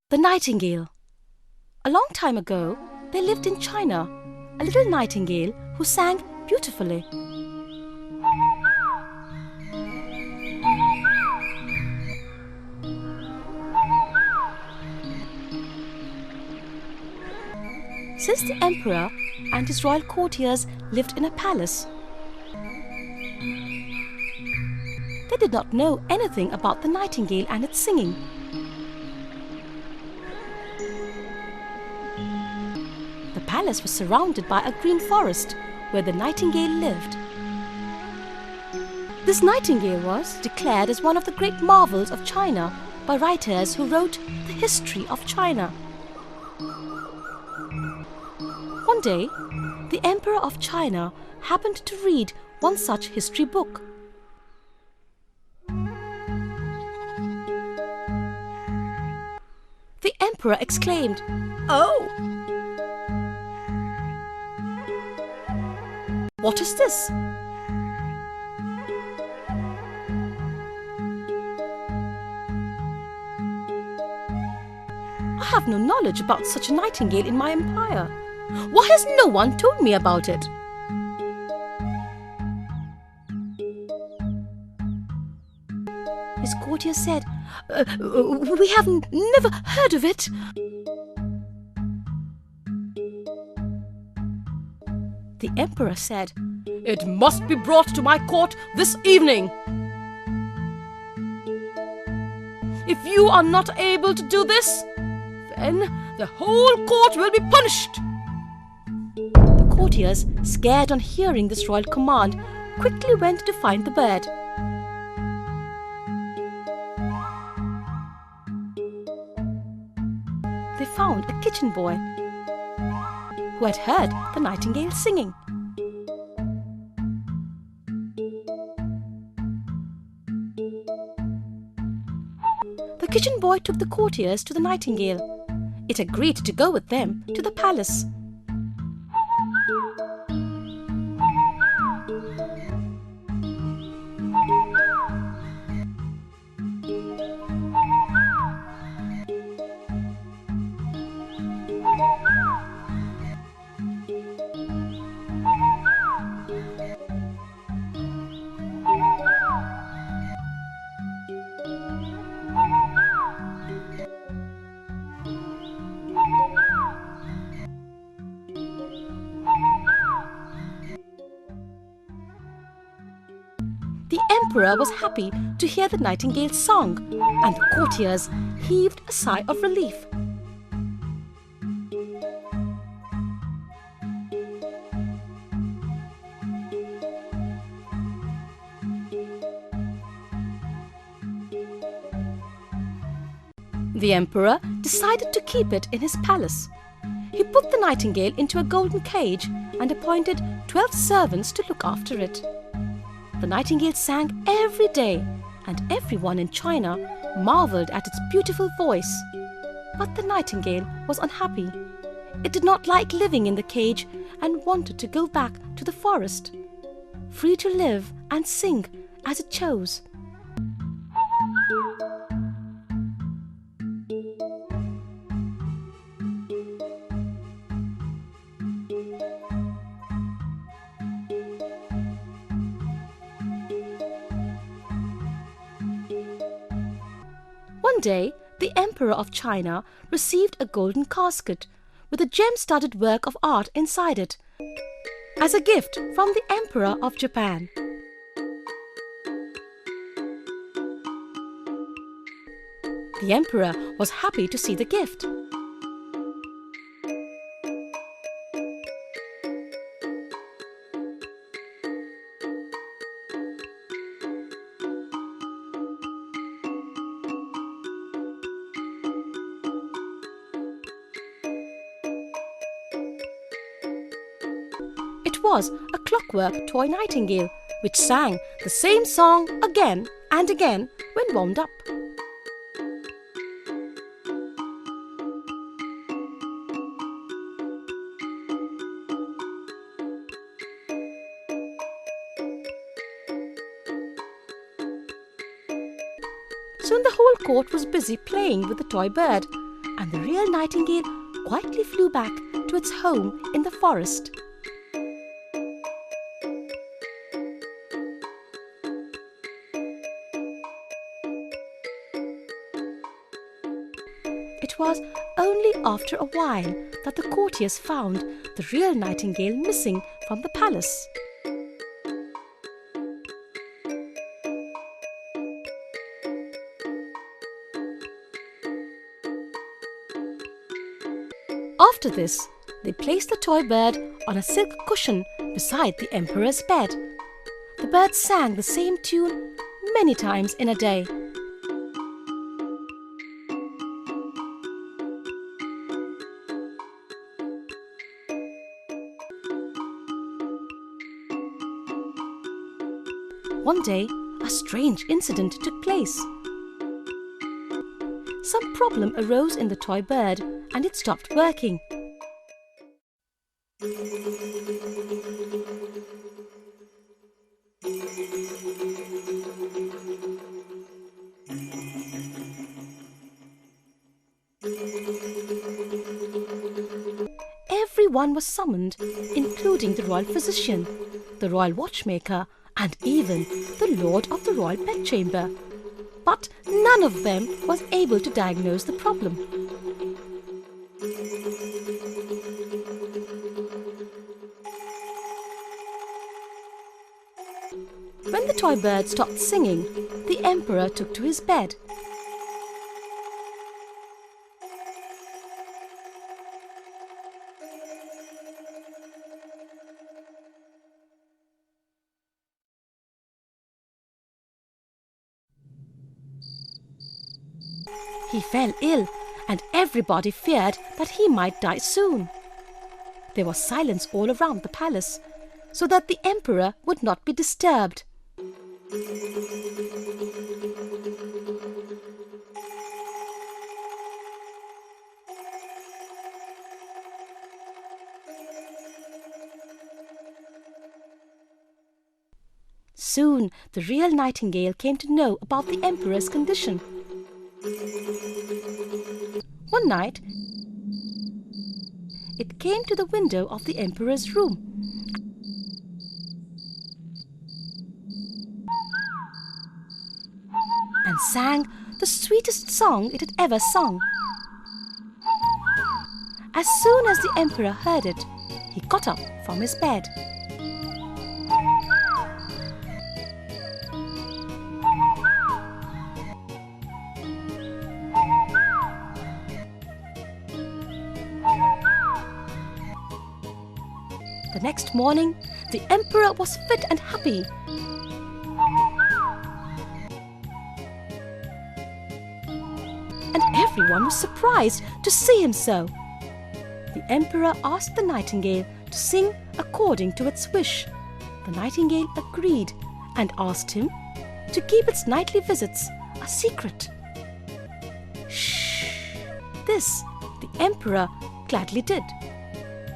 The Nightingale. A long time ago, there lived in China a little nightingale who sang beautifully. Since the emperor and his royal courtiers lived in a palace, they did not know anything about the nightingale and its singing. The palace was surrounded by a green forest where the nightingale lived. This nightingale was declared as one of the great marvels of China by writers who wrote the history of China. One day, the Emperor of China happened to read one such history book. The Emperor exclaimed, "Oh! What is this?" "I have no knowledge about such a nightingale in my empire. Why has no one told me about it?" His courtiers said, "We have never heard of it." The emperor said, "It must be brought to my court this evening. If you are not able to do this, then the whole court will be punished." The courtiers, scared on hearing this royal command, quickly went to find the bird. They found a kitchen boy who had heard the nightingale singing. The kitchen boy took the courtiers to the nightingale. It agreed to go with them to the palace. The emperor was happy to hear the nightingale's song, and the courtiers heaved a sigh of relief. The emperor decided to keep it in his palace. He put the nightingale into a golden cage and appointed 12 servants to look after it. The nightingale sang every day, and everyone in China marveled at its beautiful voice. But the nightingale was unhappy. It did not like living in the cage and wanted to go back to the forest, free to live and sing as it chose. One day, the Emperor of China received a golden casket with a gem-studded work of art inside it as a gift from the Emperor of Japan. The Emperor was happy to see the gift. It was a clockwork toy nightingale which sang the same song again and again when wound up. Soon the whole court was busy playing with the toy bird, and the real nightingale quietly flew back to its home in the forest. It was only after a while that the courtiers found the real nightingale missing from the palace. After this, they placed the toy bird on a silk cushion beside the emperor's bed. The bird sang the same tune many times in a day. One day, a strange incident took place. Some problem arose in the toy bird and it stopped working. Everyone was summoned, including the royal physician, the royal watchmaker, and even the lord of the royal bedchamber. But none of them was able to diagnose the problem. When the toy bird stopped singing, the emperor took to his bed. He fell ill, and everybody feared that he might die soon. There was silence all around the palace, so that the emperor would not be disturbed. Soon the real nightingale came to know about the emperor's condition. One night, it came to the window of the emperor's room and sang the sweetest song it had ever sung. As soon as the emperor heard it, he got up from his bed. The next morning, the emperor was fit and happy. And everyone was surprised to see him so. The emperor asked the nightingale to sing according to its wish. The nightingale agreed and asked him to keep its nightly visits a secret. Shh! This the emperor gladly did.